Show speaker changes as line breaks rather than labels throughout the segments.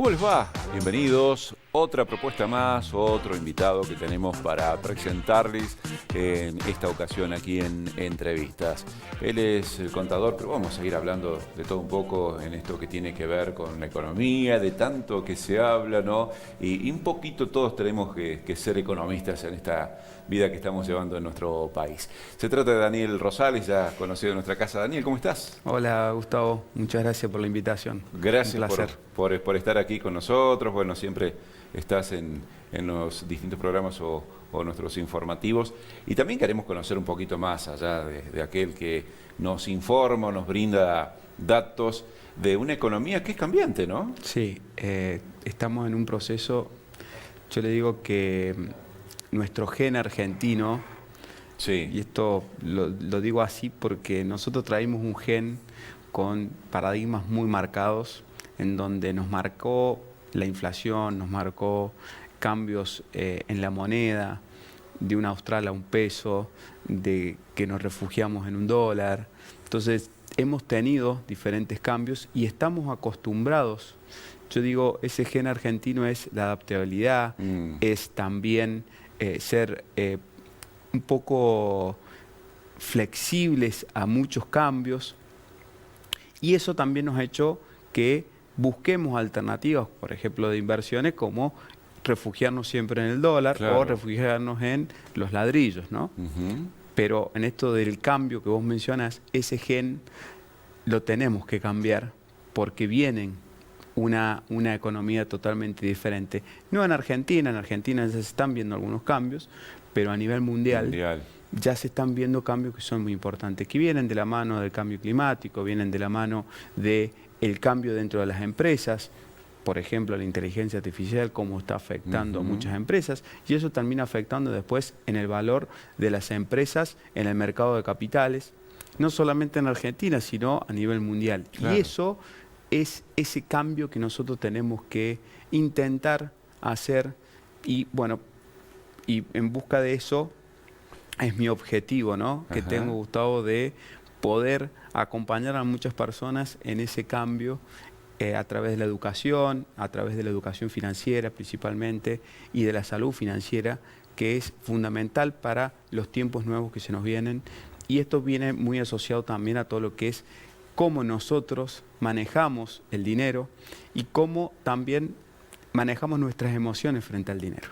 ¿Cómo les va? Bienvenidos. Otra propuesta más, otro invitado que tenemos para presentarles en esta ocasión aquí en Entrevistas. Él es el contador, pero vamos a seguir hablando de todo un poco en esto que tiene que ver con la economía, de tanto que se habla, ¿no? Y un poquito todos tenemos que ser economistas en esta vida que estamos llevando en nuestro país. Se trata de Daniel Rosales, ya conocido en nuestra casa. Daniel, ¿cómo estás?
Hola Gustavo, muchas gracias por la invitación.
Gracias
Un placer.
por estar aquí con nosotros. Bueno, siempre estás en los distintos programas o nuestros informativos. Y también queremos conocer un poquito más allá de aquel que nos informa, nos brinda datos de una economía que es cambiante, ¿no?
Sí, estamos en un proceso, yo le digo que nuestro gen argentino,
Sí.
y esto lo digo así porque nosotros traímos un gen con paradigmas muy marcados, en donde nos marcó la inflación, nos marcó cambios en la moneda, de un austral a un peso, de que nos refugiamos en un dólar. Entonces, hemos tenido diferentes cambios y estamos acostumbrados. Yo digo, ese gen argentino es la adaptabilidad, es también ser un poco flexibles a muchos cambios, y eso también nos ha hecho que busquemos alternativas, por ejemplo, de inversiones, como refugiarnos siempre en el dólar,
Claro.
o refugiarnos en los ladrillos, ¿no? Pero en esto del cambio que vos mencionas, ese gen lo tenemos que cambiar porque vienen una economía totalmente diferente. No en Argentina ya se están viendo algunos cambios, pero a nivel mundial ya se están viendo cambios que son muy importantes, que vienen de la mano del cambio climático, vienen de la mano del cambio dentro de las empresas. Por ejemplo, la inteligencia artificial, cómo está afectando a muchas empresas, y eso termina afectando después en el valor de las empresas en el mercado de capitales, no solamente en Argentina, sino a nivel mundial.
Claro.
Y eso es ese cambio que nosotros tenemos que intentar hacer, y bueno, y en busca de eso es mi objetivo, ¿no? Que tengo, Gustavo, de poder acompañar a muchas personas en ese cambio, a través de la educación financiera principalmente, y de la salud financiera, que es fundamental para los tiempos nuevos que se nos vienen. Y esto viene muy asociado también a todo lo que es cómo nosotros manejamos el dinero y cómo también manejamos nuestras emociones frente al dinero.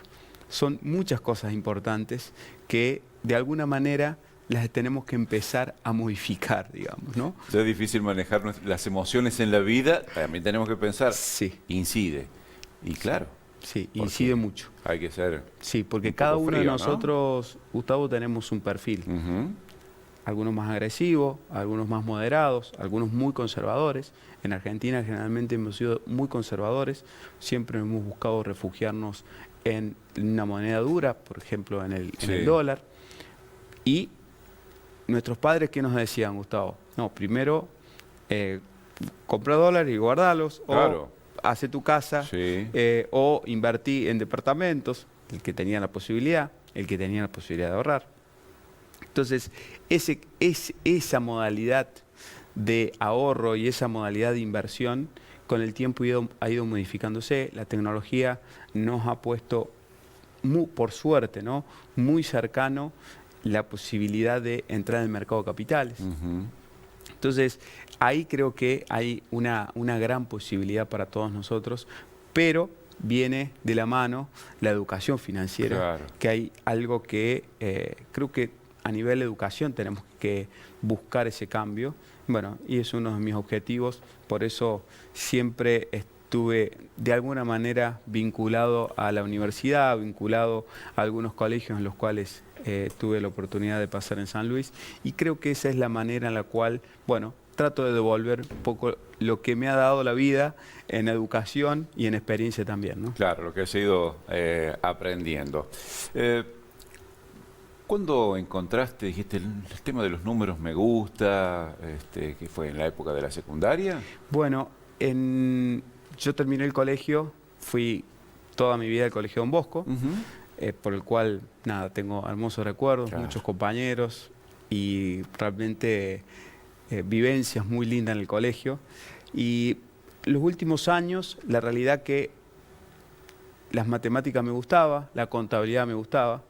Son muchas cosas importantes que de alguna manera las tenemos que empezar a modificar, digamos, ¿no?
Es difícil manejar las emociones en la vida, también tenemos que pensar,
Sí.
Incide. Y claro.
Sí, incide mucho.
Hay que ser.
Sí, porque
un
cada
poco
uno
frío,
de
¿no?
nosotros, Gustavo, tenemos un perfil. Algunos más agresivos, algunos más moderados, algunos muy conservadores. En Argentina generalmente hemos sido muy conservadores, siempre hemos buscado refugiarnos en una moneda dura, por ejemplo en el dólar. Y nuestros padres, ¿qué nos decían, Gustavo? No, primero compra dólares y guardalos,
Claro.
o hace tu casa, o invertí en departamentos, el que tenía la posibilidad de ahorrar. Entonces, esa modalidad de ahorro y esa modalidad de inversión, con el tiempo ha ido modificándose. La tecnología nos ha puesto, por suerte, ¿no?, muy cercano la posibilidad de entrar en el mercado de capitales. Entonces, ahí creo que hay una gran posibilidad para todos nosotros, pero viene de la mano la educación financiera.
Claro.
Que hay algo que creo que a nivel de educación tenemos que buscar ese cambio. Bueno, y es uno de mis objetivos, por eso siempre estuve de alguna manera vinculado a la universidad, vinculado a algunos colegios en los cuales tuve la oportunidad de pasar en San Luis, y creo que esa es la manera en la cual, bueno, trato de devolver un poco lo que me ha dado la vida en educación y en experiencia también, ¿no?
Claro, lo que has ido aprendiendo. ¿Cuándo encontraste, dijiste, el tema de los números me gusta, que fue en la época de la secundaria?
Bueno, yo terminé el colegio, fui toda mi vida al Colegio Don Bosco, por el cual, nada, tengo hermosos recuerdos, muchos compañeros y realmente vivencias muy lindas en el colegio. Y los últimos años, la realidad que las matemáticas me gustaba, la contabilidad me gustaba,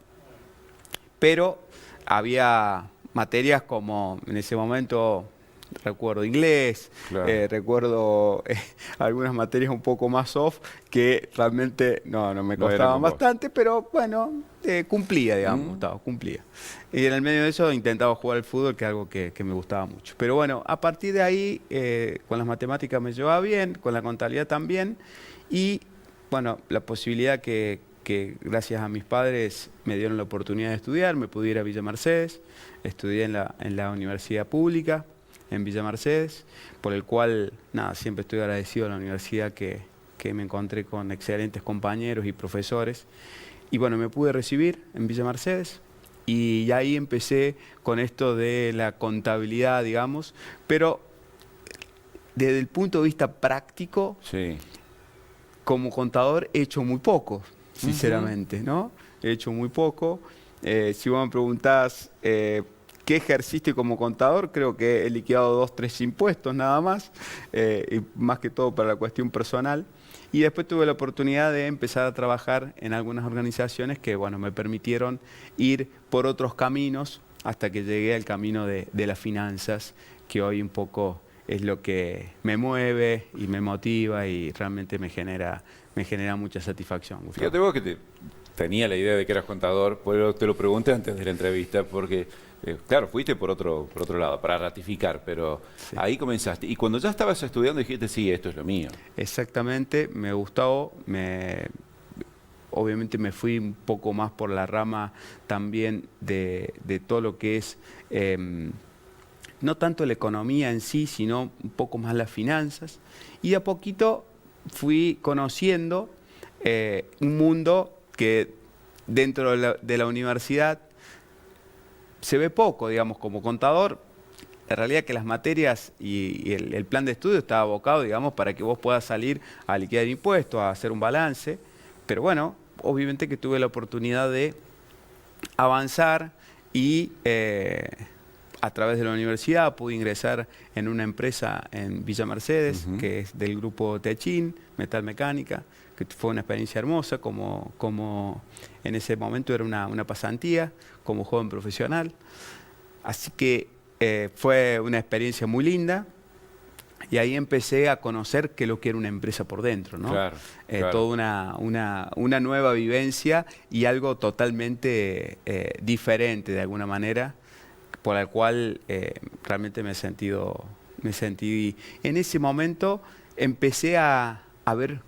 pero había materias como en ese momento, recuerdo inglés,
Claro.
recuerdo algunas materias un poco más soft que realmente no me
No eran
costaban
con vos.
bastante, pero bueno, cumplía, digamos,
Mm.
Gustavo, cumplía. Y en el medio de eso intentaba jugar al fútbol, que es algo que me gustaba mucho. Pero bueno, a partir de ahí, con las matemáticas me llevaba bien, con la contabilidad también, y bueno, la posibilidad que gracias a mis padres me dieron la oportunidad de estudiar, me pude ir a Villa Mercedes, estudié en la universidad pública, en Villa Mercedes, por el cual, nada, siempre estoy agradecido a la universidad que me encontré con excelentes compañeros y profesores. Y bueno, me pude recibir en Villa Mercedes y ahí empecé con esto de la contabilidad, digamos, pero desde el punto de vista práctico,
Sí.
como contador he hecho muy poco, sinceramente, ¿no? He hecho muy poco. Si vos me preguntás qué ejerciste como contador, creo que he liquidado 2, 3 impuestos nada más, y más que todo para la cuestión personal. Y después tuve la oportunidad de empezar a trabajar en algunas organizaciones que, bueno, me permitieron ir por otros caminos hasta que llegué al camino de las finanzas, que hoy un poco es lo que me mueve y me motiva y realmente me genera mucha satisfacción, Gustavo.
Fíjate vos que tenía la idea de que eras contador, pero te lo pregunté antes de la entrevista, porque, claro, fuiste por otro lado, para ratificar, pero
Sí.
ahí comenzaste. Y cuando ya estabas estudiando dijiste, sí, esto es lo mío.
Exactamente, me gustó, obviamente me fui un poco más por la rama también de todo lo que es, no tanto la economía en sí, sino un poco más las finanzas. Y de a poquito fui conociendo un mundo que dentro de la universidad se ve poco, digamos, como contador. La realidad es que las materias y el plan de estudio está abocado, digamos, para que vos puedas salir a liquidar impuestos, a hacer un balance. Pero bueno, obviamente que tuve la oportunidad de avanzar y a través de la universidad pude ingresar en una empresa en Villa Mercedes, que es del grupo Techin, Metalmecánica, que fue una experiencia hermosa, como en ese momento era una pasantía, como joven profesional. Así que fue una experiencia muy linda y ahí empecé a conocer qué es lo que era una empresa por dentro, ¿no?
Claro, claro.
Toda una nueva vivencia y algo totalmente diferente de alguna manera, por la cual realmente me sentí, en ese momento empecé a ver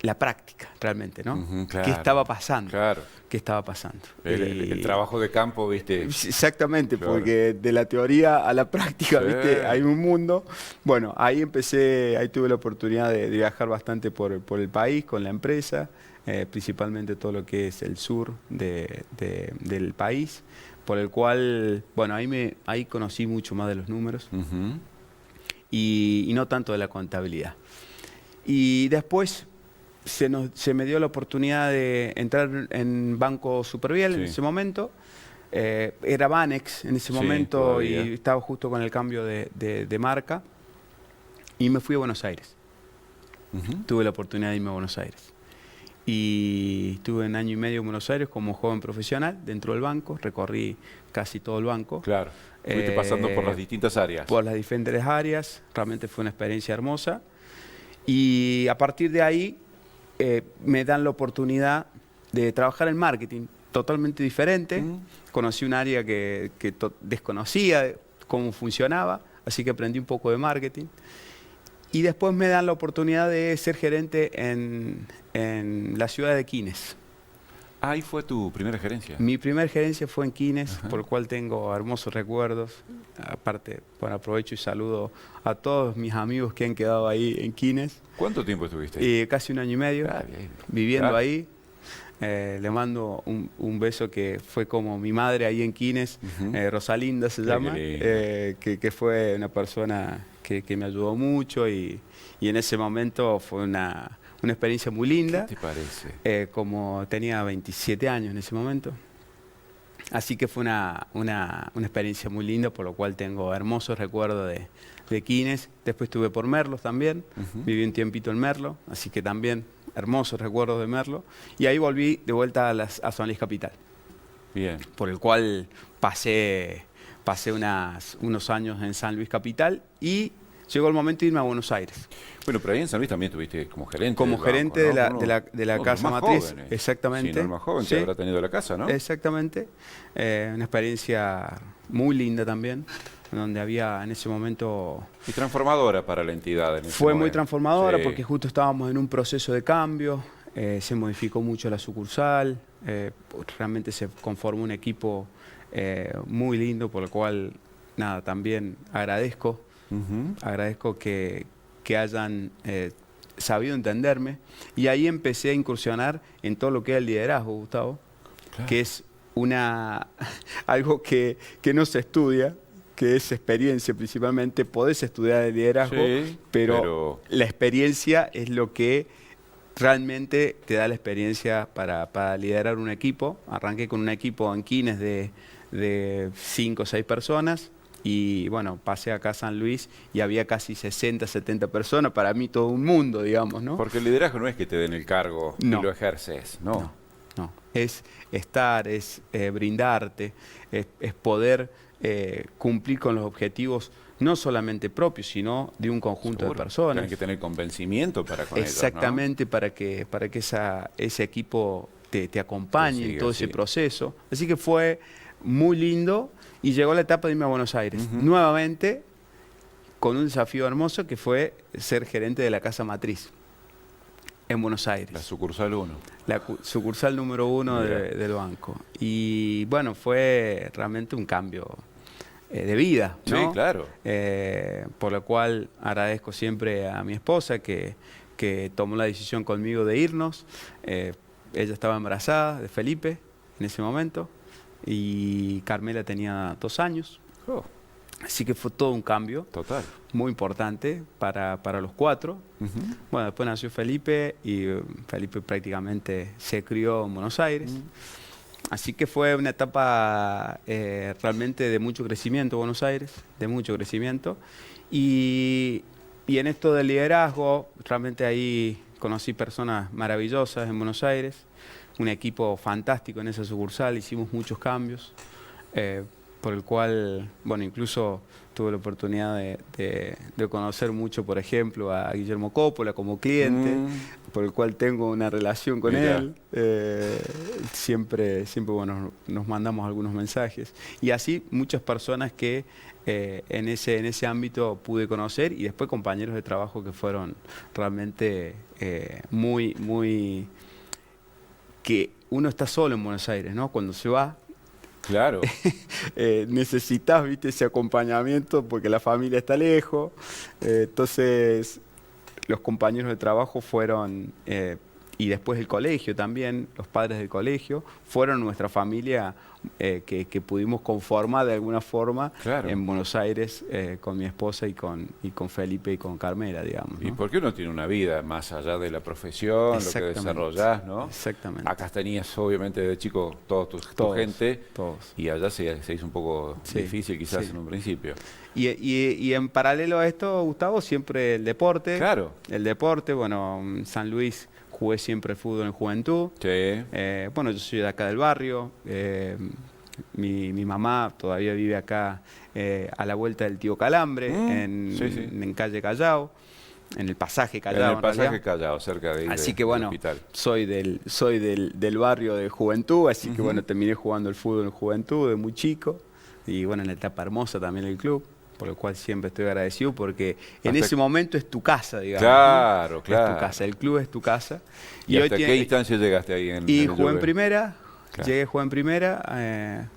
la práctica realmente, ¿no?
Ujú,
¿Qué
claro,
estaba pasando?
claro.
¿Qué estaba pasando?
El trabajo de campo, viste.
Exactamente,
Claro.
porque de la teoría a la práctica,
Sí.
¿viste? Hay un mundo. Bueno, ahí empecé, ahí tuve la oportunidad de viajar bastante por el país con la empresa, principalmente todo lo que es el sur del país, por el cual, bueno, ahí conocí mucho más de los números
Ujú.
y no tanto de la contabilidad. Y después se me dio la oportunidad de entrar en Banco Superviel en
Sí.
ese momento. Era Banex en ese
Sí,
momento
todavía.
y estaba justo con el cambio de marca. Y me fui a Buenos Aires.
Ujú.
Tuve la oportunidad de irme a Buenos Aires. Y estuve un año y medio en Buenos Aires como joven profesional dentro del banco. Recorrí casi todo el banco.
Claro. Fuiste pasando por las distintas áreas.
Por las diferentes áreas. Realmente fue una experiencia hermosa. Y a partir de ahí me dan la oportunidad de trabajar en marketing, totalmente diferente. Conocí un área que desconocía cómo funcionaba, así que aprendí un poco de marketing. Y después me dan la oportunidad de ser gerente en la ciudad de Quines.
Ahí fue tu primera gerencia.
Mi primer gerencia fue en Quines,
Ajá.
por el cual tengo hermosos recuerdos. Aparte, bueno, aprovecho y saludo a todos mis amigos que han quedado ahí en Quines.
¿Cuánto tiempo estuviste ahí?
Casi un año y medio
Ah, bien.
viviendo
Claro.
ahí. Le mando un beso que fue como mi madre ahí en Quines,
Ujú.
Rosalinda se
Qué
llama,
lindo.
que fue una persona que me ayudó mucho y en ese momento fue una experiencia muy linda.
¿Qué te parece?
Como tenía 27 años en ese momento. Así que fue una experiencia muy linda, por lo cual tengo hermosos recuerdos de de Quines. Después estuve por Merlo también, viví un tiempito en Merlo, así que también hermosos recuerdos de Merlo. Y ahí volví de vuelta a San Luis Capital.
Bien.
Por el cual pasé unos años en San Luis Capital y llegó el momento de irme a Buenos Aires.
Bueno, pero ahí en San Luis también estuviste como gerente.
Como
del
gerente
banco, ¿no?
de la casa matriz.
Jóvenes.
Exactamente.
Sí, no el más joven que habrá tenido la casa, ¿no?
Exactamente. Una experiencia muy linda también, donde había en ese momento...
Y transformadora para la entidad. En ese
Fue muy
momento.
transformadora
Sí.
porque justo estábamos en un proceso de cambio, se modificó mucho la sucursal, realmente se conformó un equipo muy lindo, por lo cual, nada, también agradezco. Agradezco que hayan sabido entenderme. Y ahí empecé a incursionar en todo lo que es el liderazgo, Gustavo,
Claro.
que es algo que no se estudia, que es experiencia principalmente. Podés estudiar el liderazgo,
Sí, pero
la experiencia es lo que realmente te da la experiencia para liderar un equipo. Arranqué con un equipo en Quines de 5 o 6 personas y bueno, pasé acá a San Luis y había casi 60, 70 personas, para mí todo un mundo, digamos, ¿no?
Porque el liderazgo no es que te den el cargo
No.
y lo ejerces, ¿no?
No. Es estar, es brindarte, es poder cumplir con los objetivos no solamente propios, sino de un conjunto
Seguro.
de personas.
Tienes que tener convencimiento para con ellos, ¿no?
Exactamente, para que ese equipo te acompañe
Que siga,
en todo
sí.
ese proceso. Así que fue muy lindo y llegó la etapa de irme a Buenos Aires. Nuevamente, con un desafío hermoso que fue ser gerente de la casa matriz en Buenos Aires.
La sucursal 1.
La sucursal número 1 del banco. Y bueno, fue realmente un cambio de vida, ¿no?
Sí, claro.
Por lo cual agradezco siempre a mi esposa que tomó la decisión conmigo de irnos. Ella estaba embarazada de Felipe en ese momento y Carmela tenía 2 años.
Oh,
Así que fue todo un cambio
total.
muy importante para los 4. Bueno, después nació Felipe y Felipe prácticamente se crió en Buenos Aires. Así que fue una etapa realmente de mucho crecimiento Buenos Aires, de mucho crecimiento. Y en esto del liderazgo, realmente ahí conocí personas maravillosas en Buenos Aires, un equipo fantástico en esa sucursal, hicimos muchos cambios. Por el cual, bueno, incluso tuve la oportunidad de conocer mucho, por ejemplo, a Guillermo Coppola como cliente, por el cual tengo una relación con
Mirá.
él. Siempre, bueno, nos mandamos algunos mensajes. Y así muchas personas que en ese ámbito pude conocer y después compañeros de trabajo que fueron realmente muy... que uno está solo en Buenos Aires, ¿no? Cuando se va...
Claro.
necesitas, viste, ese acompañamiento porque la familia está lejos. Entonces, los compañeros de trabajo fueron, y después el colegio también, los padres del colegio, fueron nuestra familia que pudimos conformar de alguna forma
Claro.
en Buenos Aires con mi esposa y con Felipe y con Carmela, digamos, ¿no?
Y porque uno tiene una vida más allá de la profesión, lo que
Exactamente.
desarrollás, ¿no?
Exactamente.
Acá tenías obviamente de chico tu
Todos,
gente
todos.
y allá se hizo un poco
Sí,
difícil quizás
sí.
en un principio.
Y en paralelo a esto, Gustavo, siempre el deporte.
Claro.
El deporte, bueno, en San Luis jugué siempre fútbol en juventud.
Sí.
Bueno, yo soy de acá del barrio. Mi mamá todavía vive acá a la vuelta del Tío Calambre, en calle Callao, en el pasaje Callao.
En el pasaje
realidad.
Callao, cerca de ahí
Así que
del
bueno,
hospital.
soy del barrio de juventud, así que bueno, terminé jugando el fútbol en juventud de muy chico. Y bueno, en la etapa hermosa también el club, por lo cual siempre estoy agradecido porque en ese momento es tu casa, digamos.
Claro,
¿no?
claro.
Es tu casa, el club es tu casa.
¿Y hasta qué instancia llegaste ahí en
Y
el
jugué en
Juve?
primera,
Claro.
llegué a jugar en primera.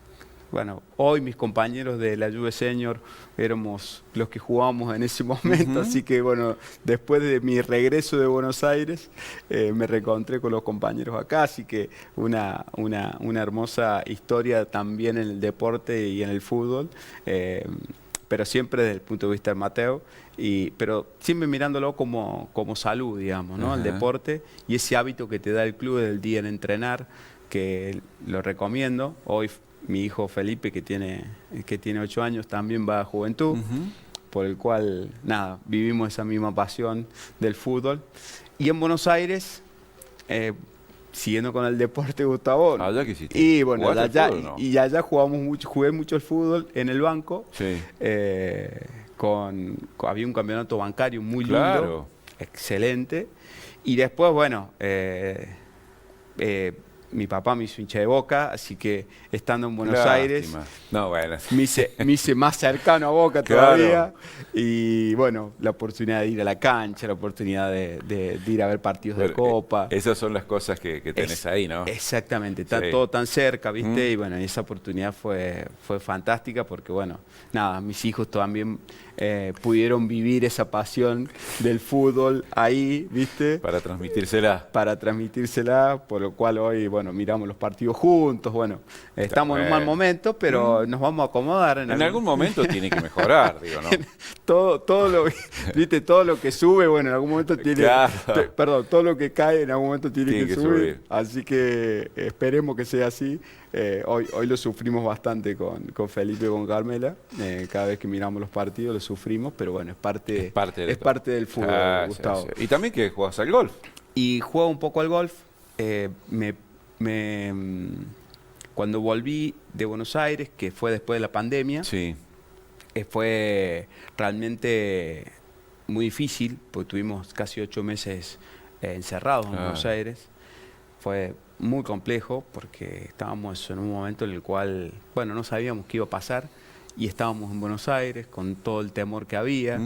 Bueno, hoy mis compañeros de la Juve Senior éramos los que jugábamos en ese momento, así que bueno, después de mi regreso de Buenos Aires me reencontré con los compañeros acá, así que una hermosa historia también en el deporte y en el fútbol, pero siempre desde el punto de vista del Mateo, pero siempre mirándolo como salud, digamos, ¿no? El deporte y ese hábito que te da el club del día en entrenar, que lo recomiendo. Hoy mi hijo Felipe, que tiene 8 años, también va a Juventud. por el cual, nada, vivimos esa misma pasión del fútbol. Y en Buenos Aires, siguiendo con el deporte, Gustavo.
¿Allá qué hiciste?
Y bueno, allá,
fútbol, ¿no?
y allá jugamos mucho, jugué mucho el fútbol en el banco.
Sí.
Había un campeonato bancario muy lindo,
Claro.
excelente. Y después, bueno, mi papá me hizo hincha de Boca, así que estando en Buenos Aires
No, bueno.
me hice más cercano a Boca todavía. Y bueno, la oportunidad de ir a la cancha, la oportunidad de ir a ver partidos de Copa.
Esas son las cosas que tenés ahí, ¿no?
Exactamente, está
Sí.
todo tan cerca, ¿viste? Y bueno, esa oportunidad fue fantástica porque, bueno, nada, mis hijos también pudieron vivir esa pasión del fútbol ahí, ¿viste?
Para transmitírsela.
Para transmitírsela, por lo cual hoy, bueno, miramos los partidos juntos, bueno, estamos en un mal momento, pero nos vamos a acomodar.
En algún momento tiene que mejorar, digo, ¿no?
todo lo, ¿viste? Todo lo que sube, bueno, en algún momento tiene...
Claro.
Perdón, todo lo que cae en algún momento tiene que subir.
subir.
Así que esperemos que sea así. Hoy lo sufrimos bastante con Felipe y con Carmela. Cada vez que miramos los partidos lo sufrimos, pero bueno, es parte del fútbol, Gustavo.
Sí. Y también que jugás al golf.
Y juego un poco al golf. Cuando volví de Buenos Aires, que fue después de la pandemia,
Sí.
fue realmente muy difícil, porque tuvimos casi 8 meses encerrados en Buenos Aires. Fue muy complejo porque estábamos en un momento en el cual, bueno, no sabíamos qué iba a pasar y estábamos en Buenos Aires con todo el temor que había.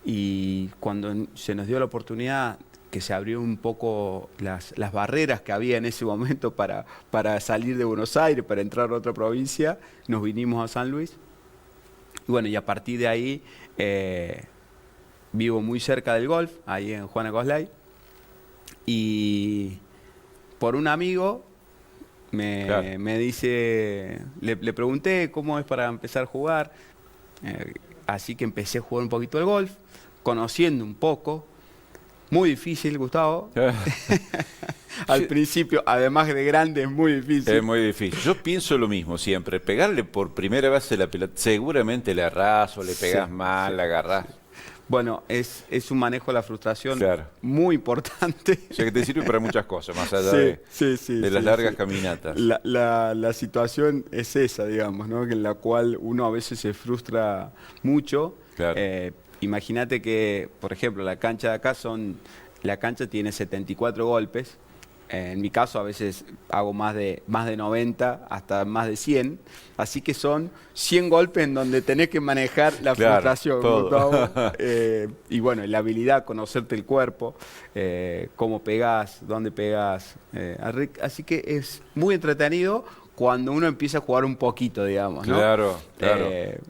Y cuando se nos dio la oportunidad que se abrió un poco las barreras que había en ese momento para salir de Buenos Aires, para entrar a otra provincia, nos vinimos a San Luis. Y bueno, y a partir de ahí vivo muy cerca del golf, ahí en Juana Coslay. Y por un amigo me dice, le pregunté cómo es para empezar a jugar. Así que empecé a jugar un poquito el golf, conociendo un poco. Muy difícil, Gustavo. Al principio, además de grande, es muy difícil.
Es muy difícil. Yo pienso lo mismo siempre. Pegarle por primera vez a la pelota, seguramente le errás o le pegás mal, la agarrás.
Bueno, es un manejo de la frustración
Claro.
muy importante.
O sea que te sirve para muchas cosas, más allá de las largas caminatas.
La situación es esa, digamos, ¿no? En la cual uno a veces se frustra mucho.
Claro.
Imagínate que, por ejemplo, la cancha de acá la cancha tiene 74 golpes. En mi caso a veces hago más de 90 hasta más de 100. Así que son 100 golpes en donde tenés que manejar la frustración.
Todo.
Y bueno, la habilidad, conocerte el cuerpo, cómo pegás, dónde pegás. Así que es muy entretenido cuando uno empieza a jugar un poquito, digamos, ¿no?
Claro.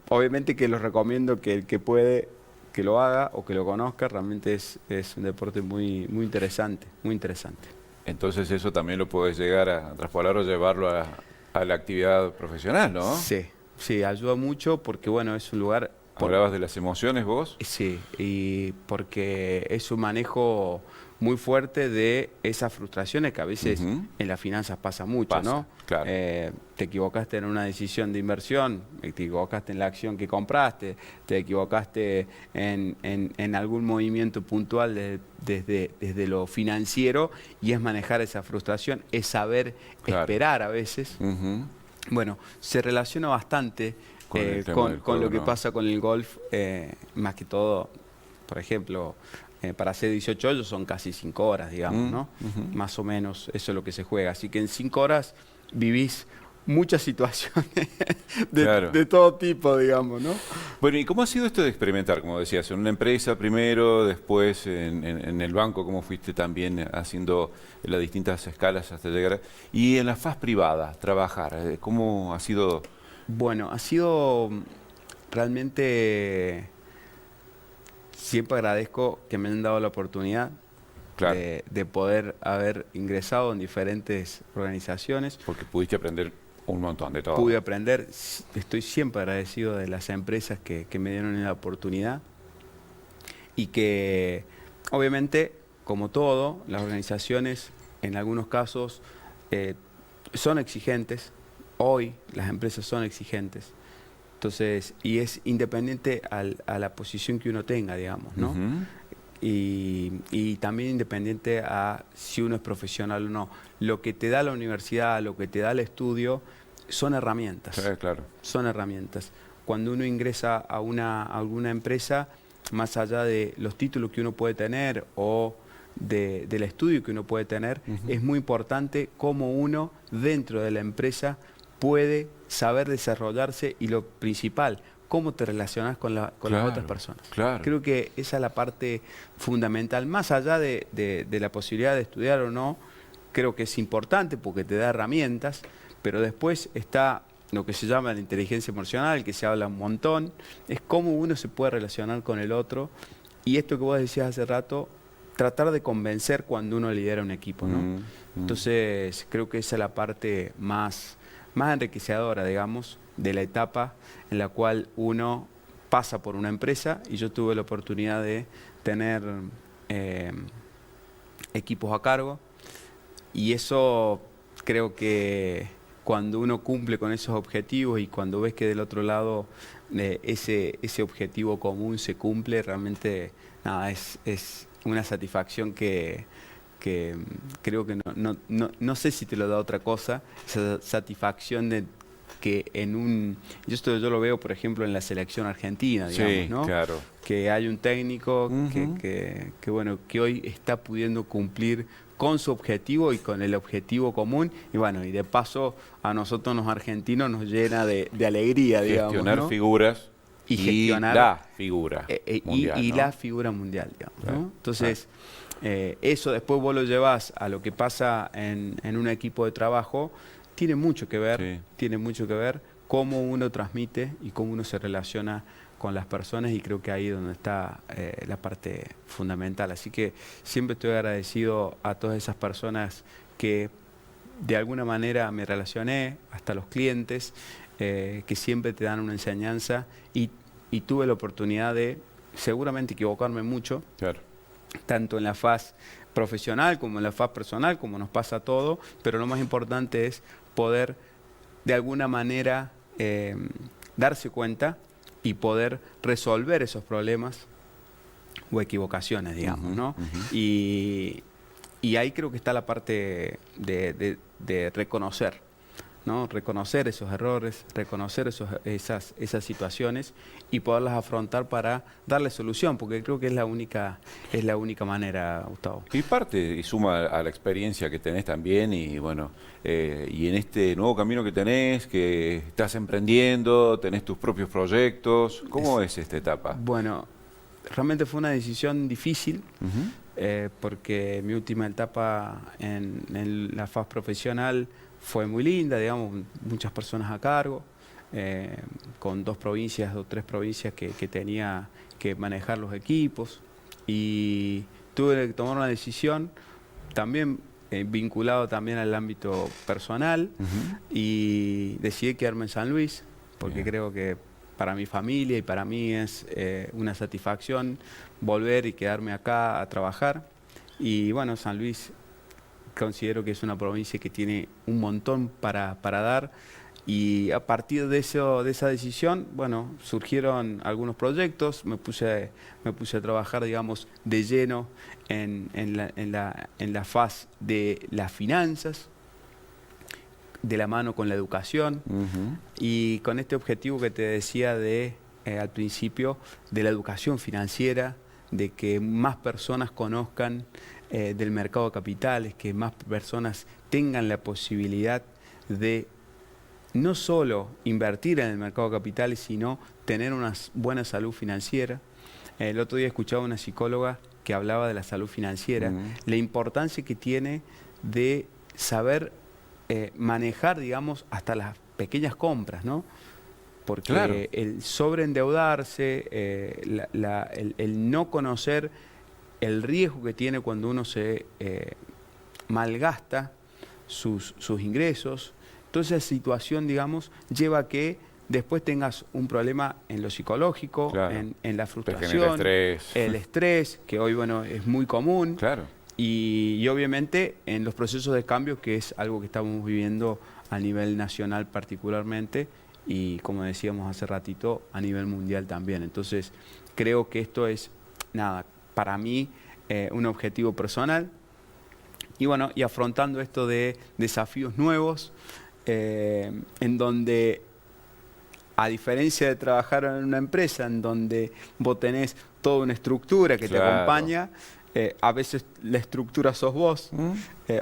Obviamente que los recomiendo que el que puede que lo haga o que lo conozca. Realmente es un deporte muy interesante, muy interesante.
Entonces eso también lo puedes llegar a traspolar o llevarlo a la actividad profesional, ¿no?
Sí, ayuda mucho porque, bueno, es un lugar...
¿Hablabas de las emociones vos?
Sí, y porque es un manejo muy fuerte de esas frustraciones que a veces en las finanzas pasa mucho, ¿no?
Claro.
Te equivocaste en una decisión de inversión, te equivocaste en la acción que compraste, te equivocaste en algún movimiento puntual desde lo financiero, y es manejar esa frustración, es saber esperar a veces. Bueno, se relaciona bastante con lo que pasa con el golf, más que todo, por ejemplo, para hacer 18 hoyos son casi 5 horas, digamos, ¿no? Más o menos eso es lo que se juega. Así que en 5 horas vivís muchas situaciones de todo tipo, digamos, ¿no?
Bueno, ¿y cómo ha sido esto de experimentar, como decías, en una empresa primero, después en el banco, cómo fuiste también haciendo las distintas escalas hasta llegar, y en la faz privada, trabajar, ¿cómo ha sido?
Bueno, ha sido realmente... Siempre agradezco que me han dado la oportunidad de poder haber ingresado en diferentes organizaciones.
Porque pudiste aprender un montón de todo.
Pude aprender, estoy siempre agradecido de las empresas que me dieron la oportunidad, y que obviamente, como todo, las organizaciones en algunos casos son exigentes. Hoy las empresas son exigentes. Entonces, y es independiente a la posición que uno tenga, digamos, ¿no? Y también independiente a si uno es profesional o no. Lo que te da la universidad, lo que te da el estudio, son herramientas.
Claro.
Son herramientas. Cuando uno ingresa a alguna empresa, más allá de los títulos que uno puede tener o del estudio que uno puede tener, es muy importante cómo uno dentro de la empresa puede saber desarrollarse y lo principal, cómo te relacionas con las otras personas. Creo que esa es la parte fundamental, más allá de la posibilidad de estudiar o no, creo que es importante porque te da herramientas, pero después está lo que se llama la inteligencia emocional, que se habla un montón, es cómo uno se puede relacionar con el otro, y esto que vos decías hace rato, tratar de convencer cuando uno lidera un equipo, ¿no? Entonces, creo que esa es la parte más enriquecedora, digamos, de la etapa en la cual uno pasa por una empresa, y yo tuve la oportunidad de tener equipos a cargo, y eso creo que cuando uno cumple con esos objetivos y cuando ves que del otro lado ese objetivo común se cumple, realmente nada, es una satisfacción que creo que no sé si te lo da otra cosa, esa satisfacción de que yo lo veo, por ejemplo, en la selección argentina, digamos, ¿no?
Claro.
Que hay un técnico que hoy está pudiendo cumplir con su objetivo y con el objetivo común, y bueno, y de paso a nosotros los argentinos nos llena de alegría, digamos,
gestionar, ¿no? Figuras
y gestionar
la figura mundial,
y
¿no?
la figura mundial, digamos,
Claro.
¿no? Entonces, eso después vos lo llevas a lo que pasa en un equipo de trabajo, tiene mucho que ver cómo uno transmite y cómo uno se relaciona con las personas, y creo que ahí es donde está la parte fundamental. Así que siempre estoy agradecido a todas esas personas que de alguna manera me relacioné, hasta los clientes, que siempre te dan una enseñanza, y tuve la oportunidad de seguramente equivocarme mucho,
claro,
tanto en la faz profesional como en la faz personal, como nos pasa a todo, pero lo más importante es poder de alguna manera darse cuenta y poder resolver esos problemas o equivocaciones, digamos, ¿no? Y ahí creo que está la parte de reconocer, ¿no? Reconocer esos errores, reconocer esas situaciones y poderlas afrontar para darle solución, porque creo que es la única manera, Gustavo.
Y parte y suma a la experiencia que tenés también, y bueno, y en este nuevo camino que tenés, que estás emprendiendo, tenés tus propios proyectos. ¿Cómo es esta etapa?
Bueno, realmente fue una decisión difícil, porque mi última etapa en la faz profesional fue muy linda, digamos, muchas personas a cargo, con 2 provincias o 3 provincias que tenía que manejar los equipos, y tuve que tomar una decisión también vinculado también al ámbito personal, y decidí quedarme en San Luis, porque creo que para mi familia y para mí es una satisfacción volver y quedarme acá a trabajar. Y bueno, San Luis considero que es una provincia que tiene un montón para dar, y a partir de esa decisión, bueno, surgieron algunos proyectos, me puse a trabajar, digamos, de lleno en la faz de las finanzas, de la mano con la educación, y con este objetivo que te decía al principio, de la educación financiera, de que más personas conozcan del mercado de capitales, que más personas tengan la posibilidad de no solo invertir en el mercado de capitales, sino tener una buena salud financiera. El otro día escuchaba a una psicóloga que hablaba de la salud financiera, la importancia que tiene de saber manejar, digamos, hasta las pequeñas compras, ¿no? Porque el sobreendeudarse, el no conocer el riesgo que tiene cuando uno se malgasta sus ingresos, toda esa situación, digamos, lleva a que después tengas un problema en lo psicológico, en la frustración, el estrés, que hoy, bueno, es muy común, y obviamente en los procesos de cambio, que es algo que estamos viviendo a nivel nacional particularmente, y como decíamos hace ratito, a nivel mundial también. Entonces, creo que esto es, nada, para mí, un objetivo personal. Y bueno, y afrontando esto de desafíos nuevos, en donde, a diferencia de trabajar en una empresa, en donde vos tenés toda una estructura que te acompaña, a veces la estructura sos vos.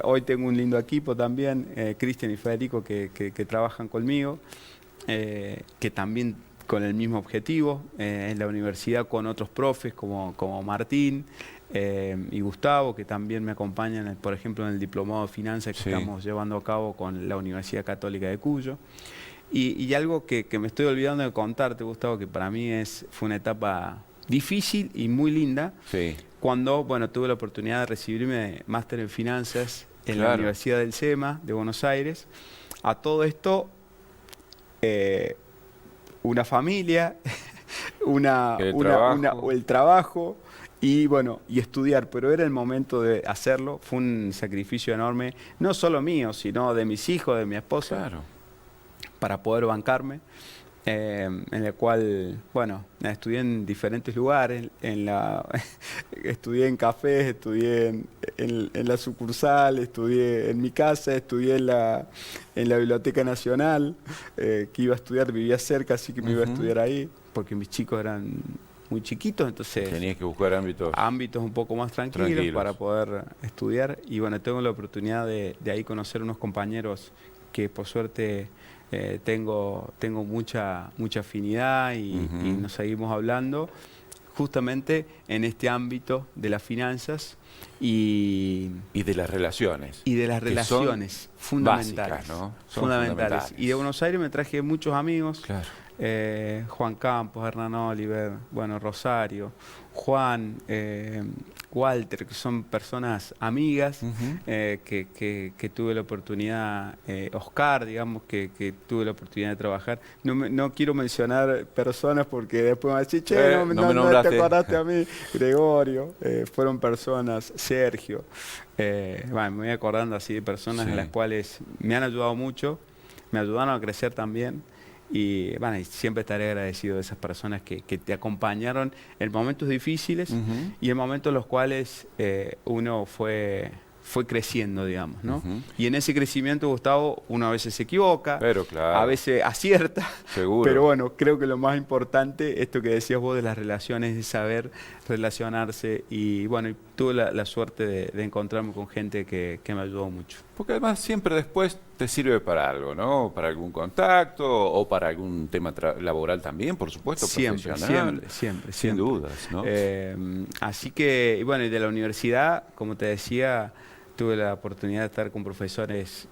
Hoy tengo un lindo equipo también, Cristian y Federico, que trabajan conmigo, que también con el mismo objetivo, en la universidad con otros profes como Martín y Gustavo, que también me acompañan, por ejemplo, en el diplomado de finanzas que estamos llevando a cabo con la Universidad Católica de Cuyo. Y algo que me estoy olvidando de contarte, Gustavo, que para mí fue una etapa difícil y muy linda, cuando tuve la oportunidad de recibirme de máster en finanzas en la Universidad del SEMA de Buenos Aires. A todo esto, una familia, el trabajo y y estudiar, pero era el momento de hacerlo. Fue un sacrificio enorme, no solo mío, sino de mis hijos, de mi esposa, para poder bancarme, en el cual, estudié en diferentes lugares, estudié en cafés, estudié en la sucursal, estudié en mi casa, estudié en la Biblioteca Nacional, que iba a estudiar, vivía cerca, así que me iba a estudiar ahí, porque mis chicos eran muy chiquitos, entonces
tenías que buscar ámbitos
un poco más tranquilos para poder estudiar. Y tengo la oportunidad de ahí conocer unos compañeros que por suerte tengo mucha afinidad y nos seguimos hablando justamente en este ámbito de las finanzas y
de las relaciones.
Y de las relaciones fundamentales.
Básicas, ¿no?
Fundamentales. Y de Buenos Aires me traje muchos amigos. Juan Campos, Hernán Oliver, Rosario, Juan, Walter, que son personas amigas, que tuve la oportunidad, Oscar, digamos, que tuve la oportunidad de trabajar. No quiero mencionar personas porque después me van a decir, che, no te acordaste a mí. Gregorio, fueron personas, Sergio. Me voy acordando así de personas en las cuales me han ayudado mucho, me ayudaron a crecer también. Y siempre estaré agradecido de esas personas que te acompañaron en momentos difíciles y en momentos en los cuales uno fue creciendo, digamos, ¿no? Y en ese crecimiento, Gustavo, uno a veces se equivoca, a veces acierta, pero creo que lo más importante, esto que decías vos de las relaciones, de saber relacionarse y tuve la suerte de encontrarme con gente que me ayudó mucho.
Porque además siempre después te sirve para algo, ¿no? Para algún contacto o para algún tema laboral también, por supuesto, profesional.
Siempre.
Sin dudas, ¿no?
Así que, y de la universidad, como te decía, tuve la oportunidad de estar con profesores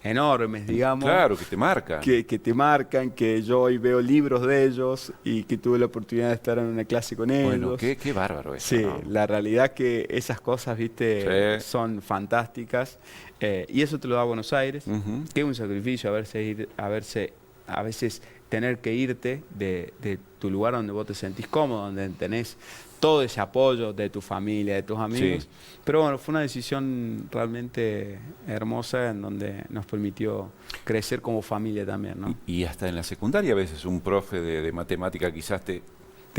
enormes, digamos.
Claro, que te marcan.
Que te marcan, que yo hoy veo libros de ellos y que tuve la oportunidad de estar en una clase con ellos.
Bueno, qué bárbaro eso,
sí,
¿no?
La realidad que esas cosas, viste, son fantásticas. Y eso te lo da Buenos Aires, que es un sacrificio a veces tener que irte de tu lugar donde vos te sentís cómodo, donde tenés todo ese apoyo de tu familia, de tus amigos. Pero fue una decisión realmente hermosa en donde nos permitió crecer como familia también, ¿no?
Y hasta en la secundaria a veces un profe de matemática quizás te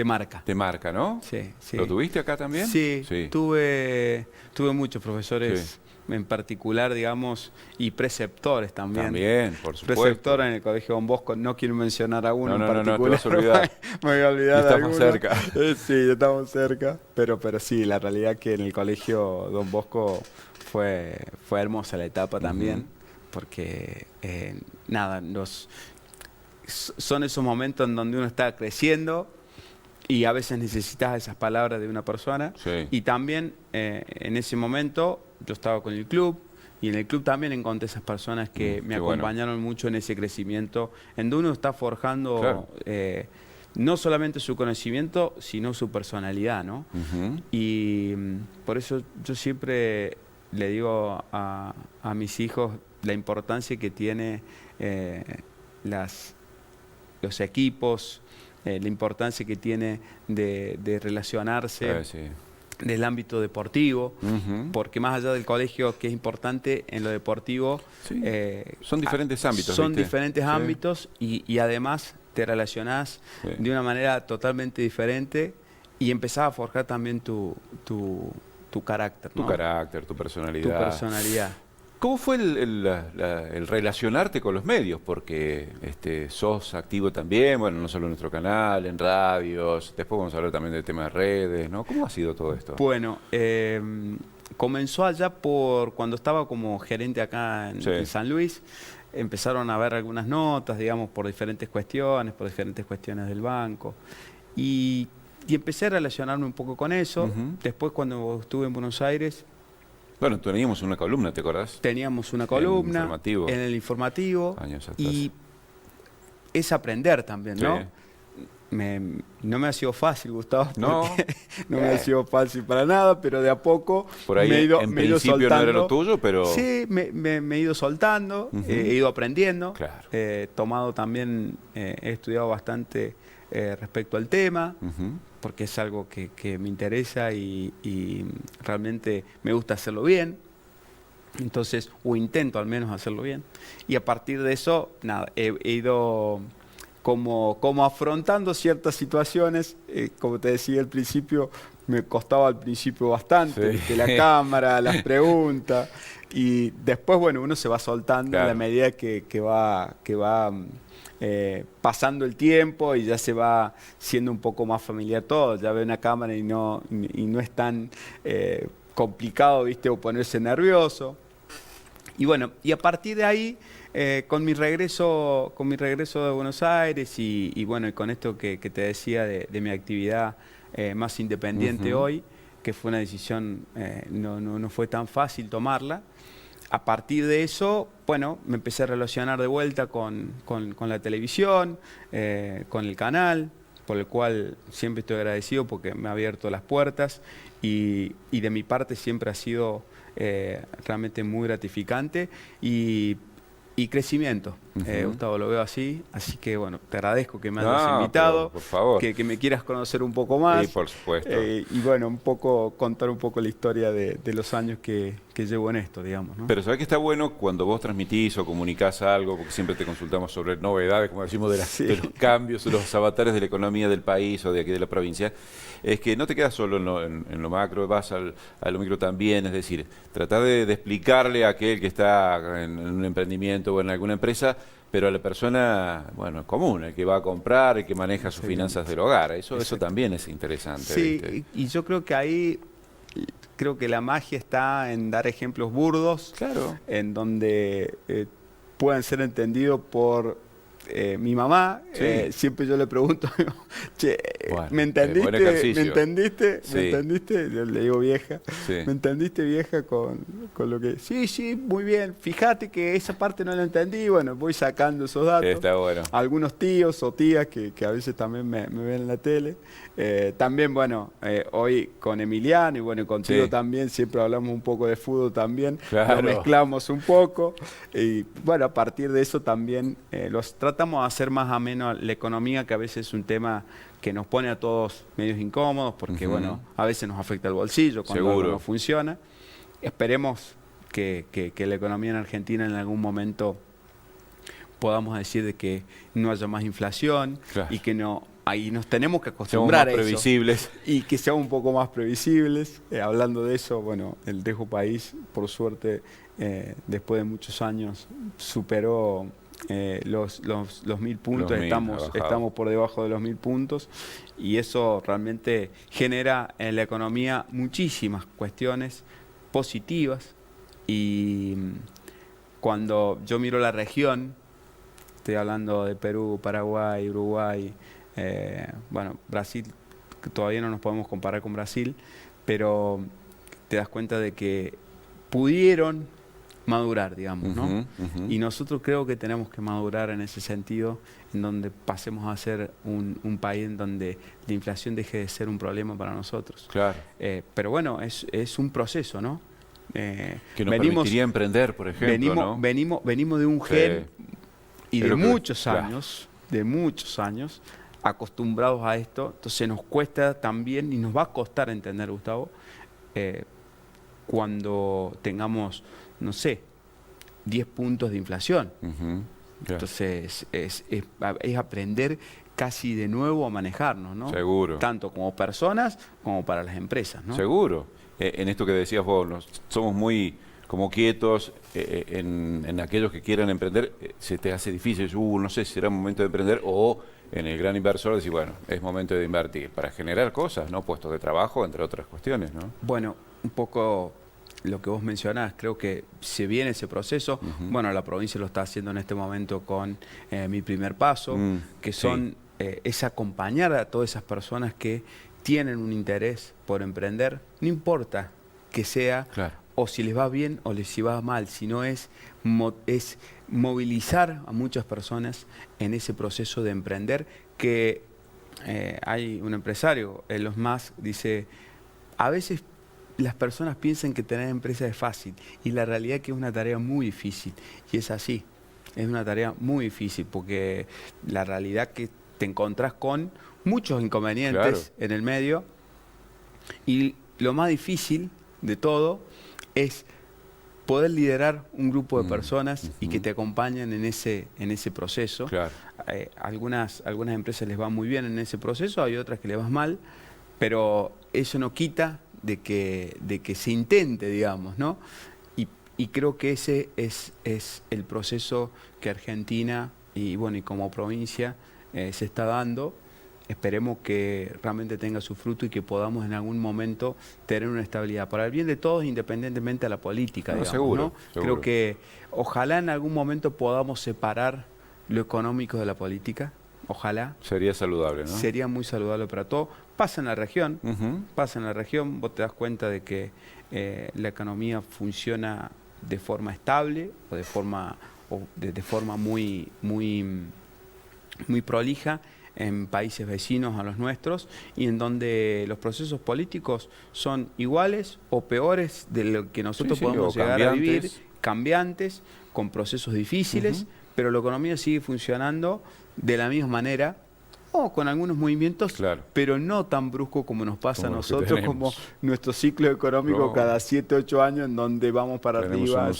marca.
Te marca, ¿no?
Sí.
¿Lo tuviste acá también?
Sí. Tuve muchos profesores en particular, digamos, y preceptores también.
También, por supuesto.
Preceptor en el Colegio Don Bosco, no quiero mencionar a uno en particular.
No, te vas a olvidar.
Me voy a olvidar de
estamos cerca.
Sí, estamos cerca. Pero sí, la realidad que en el Colegio Don Bosco fue hermosa la etapa también, porque son esos momentos en donde uno está creciendo y a veces necesitas esas palabras de una persona. Y también en ese momento yo estaba con el club y en el club también encontré esas personas que me acompañaron mucho en ese crecimiento, en donde uno está forjando no solamente su conocimiento, sino su personalidad, ¿no? Y por eso yo siempre le digo a mis hijos la importancia que tiene los equipos, la importancia que tiene de relacionarse del ámbito deportivo, porque más allá del colegio, que es importante, en lo deportivo...
Sí. Son diferentes ámbitos.
Son
¿viste?
diferentes ámbitos y además te relacionás de una manera totalmente diferente y empezás a forjar también tu carácter, ¿no?
Tu carácter, tu personalidad.
Tu personalidad.
¿Cómo fue el relacionarte con los medios? Porque sos activo también, bueno, no solo en nuestro canal, en radios, después vamos a hablar también del tema de redes, ¿no? ¿Cómo ha sido todo esto?
Bueno, comenzó allá por cuando estaba como gerente acá en San Luis. Empezaron a ver algunas notas, digamos, por diferentes cuestiones del banco. Y empecé a relacionarme un poco con eso. Después, cuando estuve en Buenos Aires...
Bueno, teníamos una columna, ¿te acordás?
Teníamos una columna en el informativo.
Años atrás.
Y es aprender también, ¿no?
Sí.
No me ha sido fácil, Gustavo,
no,
no me ha sido fácil para nada, pero de a poco
por ahí
me he ido
principio
soltando.
No era lo tuyo, pero...
Sí, me he ido soltando, he ido aprendiendo,
claro.
Tomado también, he estudiado bastante respecto al tema, porque es algo que me interesa y realmente me gusta hacerlo bien. Entonces, o intento al menos hacerlo bien. Y a partir de eso, nada, he ido como afrontando ciertas situaciones. Como te decía al principio, me costaba al principio bastante, que la cámara, las preguntas. Y después, bueno, uno se va soltando a la medida que va pasando el tiempo y ya se va siendo un poco más familiar todo. Ya ve una cámara y no es tan complicado, ¿viste? O ponerse nervioso. Y bueno, y a partir de ahí, con mi regreso de Buenos Aires y bueno, y con esto que te decía de mi actividad más independiente hoy, que fue una decisión, no fue tan fácil tomarla. A partir de eso, bueno, me empecé a relacionar de vuelta con la televisión, con el canal, por el cual siempre estoy agradecido porque me ha abierto las puertas y de mi parte siempre ha sido realmente muy gratificante y crecimiento. Gustavo, lo veo así que bueno, te agradezco que me hayas invitado,
por favor.
Que me quieras conocer un poco más.
Sí, por supuesto.
Y bueno, contar un poco la historia de los años que llevo en esto, digamos, ¿no?
Pero sabés que está bueno cuando vos transmitís o comunicás algo, porque siempre te consultamos sobre novedades, como decimos, de los cambios, los avatares de la economía del país o de aquí de la provincia, es que no te quedas solo en lo macro, vas a lo micro también, es decir, tratar de explicarle a aquel que está en un emprendimiento o en alguna empresa, pero a la persona, bueno, común, el que va a comprar, el que maneja sus finanzas del hogar, eso también es interesante.
Sí,
¿viste?
y yo creo que ahí, creo que la magia está en dar ejemplos burdos, en donde puedan ser entendidos por mi mamá. Siempre yo le pregunto, che, bueno, ¿me entendiste? ¿Me entendiste? Sí. ¿Me entendiste? Yo le digo vieja. Sí. ¿Me entendiste, vieja, con lo que...? Sí, muy bien. Fíjate que esa parte no la entendí. Bueno, voy sacando esos datos.
Está bueno.
Algunos tíos o tías que a veces también me ven en la tele. También, bueno, hoy con Emiliano y bueno, contigo también, siempre hablamos un poco de fútbol también. Lo mezclamos un poco. Y bueno, a partir de eso también tratamos de hacer más ameno la economía, que a veces es un tema que nos pone a todos medios incómodos, porque bueno, a veces nos afecta el bolsillo cuando algo no funciona. Esperemos que la economía en Argentina en algún momento podamos decir de que no haya más inflación y que no... Ahí nos tenemos que acostumbrar a eso.
Previsibles.
Y que seamos un poco más previsibles. Hablando de eso, bueno, el Dejo País, por suerte, después de muchos años, superó los 1000 puntos. Estamos por debajo de los 1000 puntos. Y eso realmente genera en la economía muchísimas cuestiones positivas. Y cuando yo miro la región, estoy hablando de Perú, Paraguay, Uruguay... bueno, Brasil, todavía no nos podemos comparar con Brasil, pero te das cuenta de que pudieron madurar, digamos, ¿no? Y nosotros creo que tenemos que madurar en ese sentido, en donde pasemos a ser un país en donde la inflación deje de ser un problema para nosotros.
Claro.
Pero bueno, es un proceso, ¿no?
Que nos permitiría emprender, por ejemplo, ¿no?
Venimos de un gen y de muchos años, acostumbrados a esto, entonces nos cuesta también y nos va a costar entender, Gustavo, cuando tengamos, no sé, 10 puntos de inflación.
Claro.
Entonces es aprender casi de nuevo a manejarnos, ¿no?
Seguro.
Tanto como personas como para las empresas, ¿no?
Seguro. En esto que decías vos, somos muy como quietos en aquellos que quieran emprender, se te hace difícil, no sé si será momento de emprender, o en el gran inversor decir, bueno, es momento de invertir para generar cosas, ¿no? Puestos de trabajo, entre otras cuestiones, ¿no?
Bueno, un poco lo que vos mencionás, creo que se viene ese proceso. Bueno, la provincia lo está haciendo en este momento con Mi Primer Paso, que son, es acompañar a todas esas personas que tienen un interés por emprender, no importa que sea,
Claro.
o si les va bien o si va mal, sino es movilizar a muchas personas en ese proceso de emprender, que hay un empresario, Elon Musk, dice, a veces las personas piensan que tener empresa es fácil y la realidad es que es una tarea muy difícil, y es así, es una tarea muy difícil porque la realidad que te encontrás con muchos inconvenientes en el medio, y lo más difícil de todo es poder liderar un grupo de personas y que te acompañen en ese proceso.
Claro.
Algunas empresas les va muy bien en ese proceso, hay otras que les va mal, pero eso no quita de que se intente, digamos, ¿no? Y creo que ese es el proceso que Argentina y como provincia se está dando. Esperemos que realmente tenga su fruto y que podamos en algún momento tener una estabilidad para el bien de todos, independientemente de la política, digamos,
seguro,
¿no?
seguro.
Creo que ojalá en algún momento podamos separar lo económico de la política. Ojalá.
Sería saludable, ¿no?
Sería muy saludable para todos. Pasa en la región, vos te das cuenta de que la economía funciona de forma estable o de forma muy prolija en países vecinos a los nuestros, y en donde los procesos políticos son iguales o peores de lo que nosotros podemos llegar a vivir, cambiantes, con procesos difíciles, pero la economía sigue funcionando de la misma manera, o con algunos movimientos, pero no tan brusco como nos pasa a nosotros, como nuestro ciclo económico cada 7, 8 años, en donde vamos para arriba,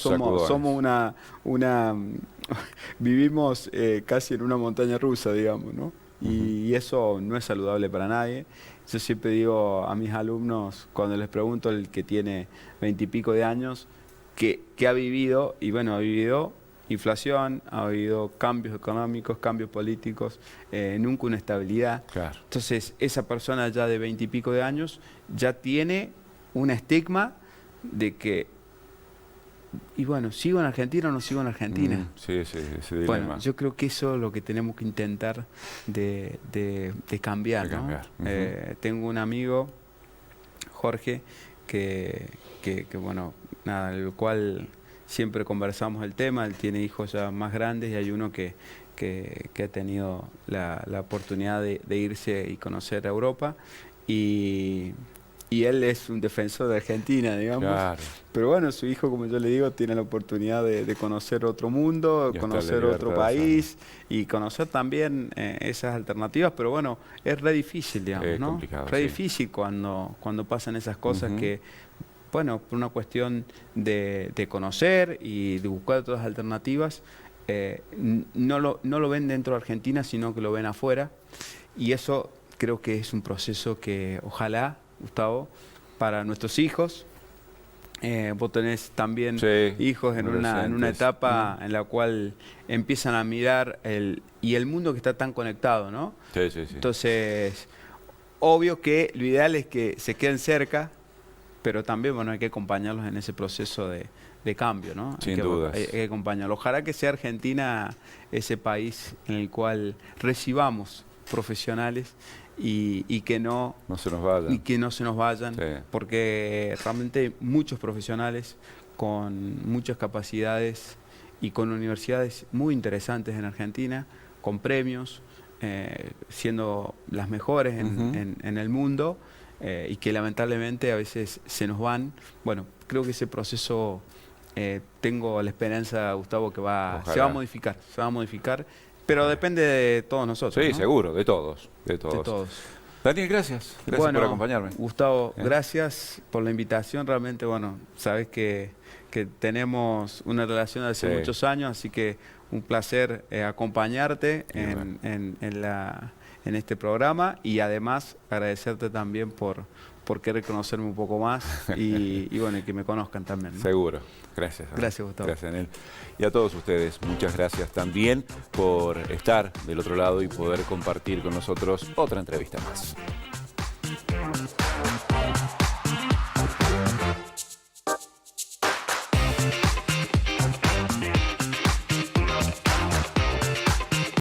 vivimos casi en una montaña rusa, digamos, ¿no? Y eso no es saludable para nadie. Yo siempre digo a mis alumnos, cuando les pregunto, el que tiene 20 y pico de años, que ha vivido, y bueno, ha vivido inflación, ha habido cambios económicos, cambios políticos, nunca una estabilidad.
Claro.
Entonces, esa persona ya de 20 y pico de años ya tiene un estigma de que, y bueno, ¿sigo en Argentina o no sigo en Argentina?
Sí, ese dilema.
Bueno, yo creo que eso es lo que tenemos que intentar de cambiar, ¿no? Tengo un amigo, Jorge, que bueno, nada, el cual siempre conversamos el tema. Él tiene hijos ya más grandes y hay uno que ha tenido la oportunidad de irse y conocer Europa, y él es un defensor de Argentina, digamos. Claro. Pero bueno, su hijo, como yo le digo, tiene la oportunidad de conocer otro mundo, conocer otro país y conocer también esas alternativas. Pero bueno, es re difícil, digamos, ¿no? Re difícil cuando pasan esas cosas que, bueno, por una cuestión de conocer y de buscar otras alternativas, no lo ven dentro de Argentina, sino que lo ven afuera. Y eso creo que es un proceso que ojalá, Gustavo, para nuestros hijos, vos tenés también hijos en una etapa en la cual empiezan a mirar el mundo que está tan conectado, ¿no?
Sí.
Entonces, obvio que lo ideal es que se queden cerca, pero también, bueno, hay que acompañarlos en ese proceso de cambio, ¿no?
Sin dudas.
Hay que acompañarlos. Ojalá que sea Argentina ese país en el cual recibamos profesionales y que no se nos vayan, porque realmente hay muchos profesionales con muchas capacidades y con universidades muy interesantes en Argentina, con premios, siendo las mejores en el mundo, y que lamentablemente a veces se nos van. Bueno, creo que ese proceso tengo la esperanza, Gustavo, que se va a modificar, Pero depende de todos nosotros,
Sí,
¿no?
seguro, de todos.
De todos.
Daniel, gracias. Gracias por acompañarme.
Gustavo, gracias por la invitación. Realmente, bueno, sabes que tenemos una relación de hace muchos años, así que un placer acompañarte en este programa y además agradecerte también por querer conocerme un poco más y bueno, y que me conozcan también, ¿no?
Seguro. Gracias.
Gracias, Gustavo.
Gracias, Daniel. Y a todos ustedes, muchas gracias también por estar del otro lado y poder compartir con nosotros otra entrevista más.